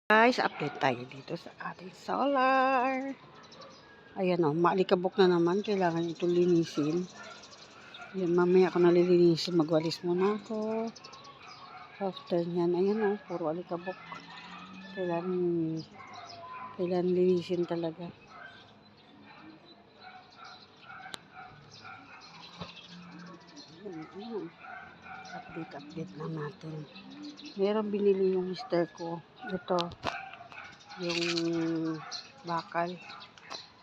Guys, update tayo dito sa ating solar. Ayan o, maalikabok na naman. Kailangan itong linisin. Ayan, mamaya ako nalilinisin. Magwalis muna ako. After nyan, ayan o, puro alikabok. Kailangan linisin talaga. Ayan. Update lang natin. Meron binili yung mister ko. Ito, yung bakal.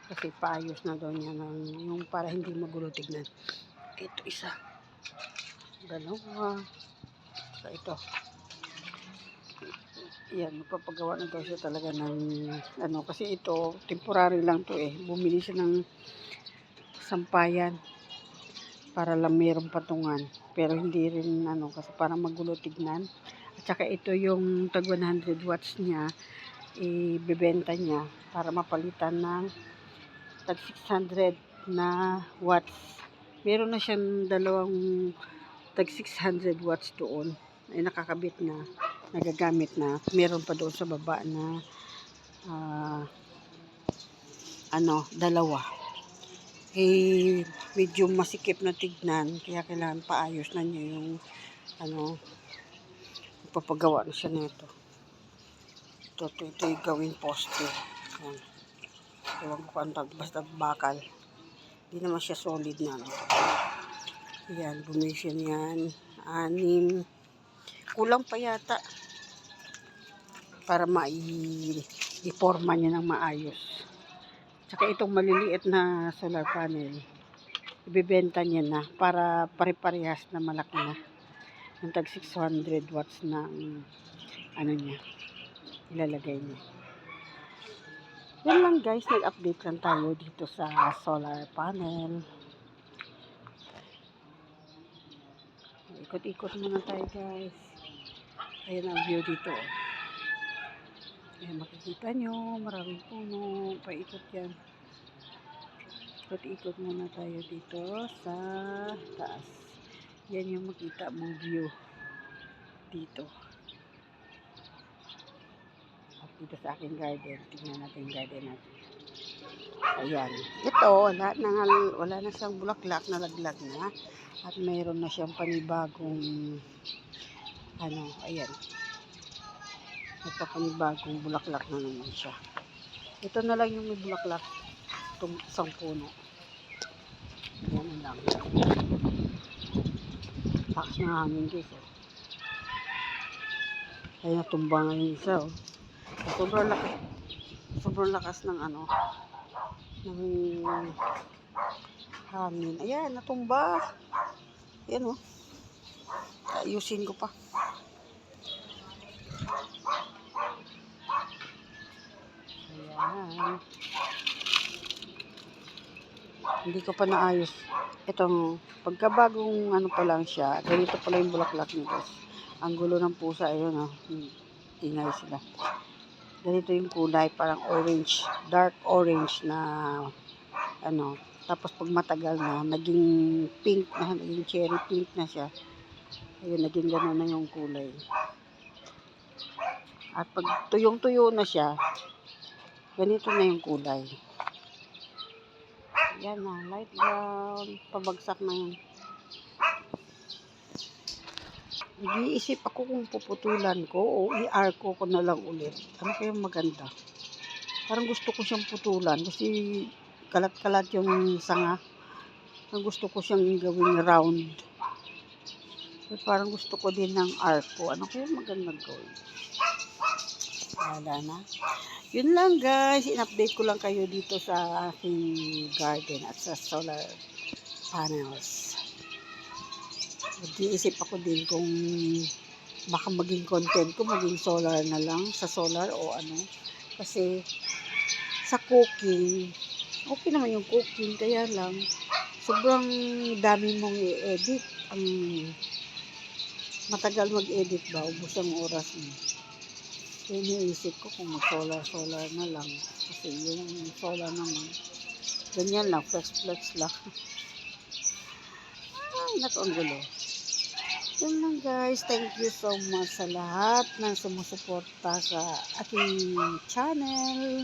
Kasi paayos na daw niya yung para hindi magulo tignan. Ito isa. Dalawa. So, ito. Yan, magpapagawa na daw siya talaga ng kasi ito, temporary lang to eh. Bumili siya ng sampayan para lang mayroong patungan. Pero hindi rin kasi para magulo tignan. At saka ito yung tag 100 watts niya, ibebenta niya para mapalitan ng tag 600 na watts. Meron na siyang dalawang tag 600 watts doon ay nakakabit na, nagagamit na. Meron pa doon sa baba na dalawa. Medyo masikip na tignan, kaya kailangan paayos na niya yung papagawa na siya nito. Ito yung gawing poste. Yan. Ewan ko kung basta bakal. Hindi naman siya solid na. Yan, bumili siya niyan. 6. Kulang pa yata. Para i-forma niya ng maayos. Tsaka itong maliliit na solar panel, ibebenta niya na para pare-parehas na malaki na. Yung tag 600 watts na niya, ilalagay niya. Yan lang guys, nag-update lang tayo dito sa solar panel. Ikot-ikot muna tayo guys. Ayan ang view dito. Ayan, makikita nyo, maraming puno, paikot yan. Ikot-ikot muna tayo dito sa taas. Yan yung makita mong view dito. At dito sa aking garden, tingnan natin yung garden natin. Ayan. Ito, wala na siyang bulaklak, nalaglag na. At mayroon na siyang panibagong ayan. Panibagong bulaklak na naman siya. Ito na lang yung may bulaklak. Itong isang puno. Yan lang. Takas ng hangin guys. Ay natumba nga yung isa. Sobrang lakas ng ng hangin. Ayan, natumba. Ayan o. Ayusin ko pa. Ayan. Hindi ko pa naayos. Itong pagkabagong pa lang siya. Ganito pala yung bulaklak niya guys. Ang gulo ng pusa. Ayun o. Ingay sila. Ganito yung kulay. Parang orange. Dark orange na tapos pag matagal na, naging pink na, naging cherry pink na siya. Ayun, naging gano'n na yung kulay. At pag tuyong-tuyo na siya, ganito na yung kulay. Yan na, light brown. Pabagsak na yun. Nag-iisip ako kung puputulan ko o i-arco ko na lang ulit. Ano kayang maganda? Parang gusto ko siyang putulan kasi kalat-kalat yung sanga. Ang gusto ko siyang gawing round. So, parang gusto ko din ng arco. Ano kayang magandang gawin? Wala na. Yun lang guys, in-update ko lang kayo dito sa aking garden at sa solar panels. Nag-iisip ako din kung baka maging content ko, maging solar na lang, sa solar o kasi sa cooking, okay naman yung cooking, kaya lang sobrang dami mong i-edit. Matagal mag-edit ba, ubos ang oras mo. So, iniisip ko kung mag-solar na lang. Kasi yung solar naman, ganyan lang, flex lang. Ay, naku, ang gulo. Yun lang guys, thank you so much sa lahat na sumusuporta sa aking channel.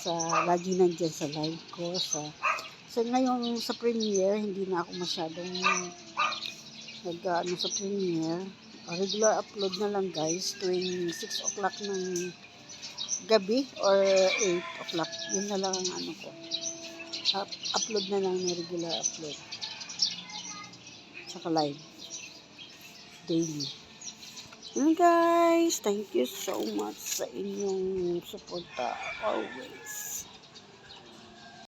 Sa lagi nandyan sa live ko. Sa ngayon sa premiere, hindi na ako masyadong nag-ano sa premiere. Regular upload na lang guys, tuwing 6 o'clock ng gabi or 8 o'clock. Yun na lang ang ano ko. Upload na lang na regular upload. Tsaka live. Daily. Yun guys, thank you so much sa inyong suporta always.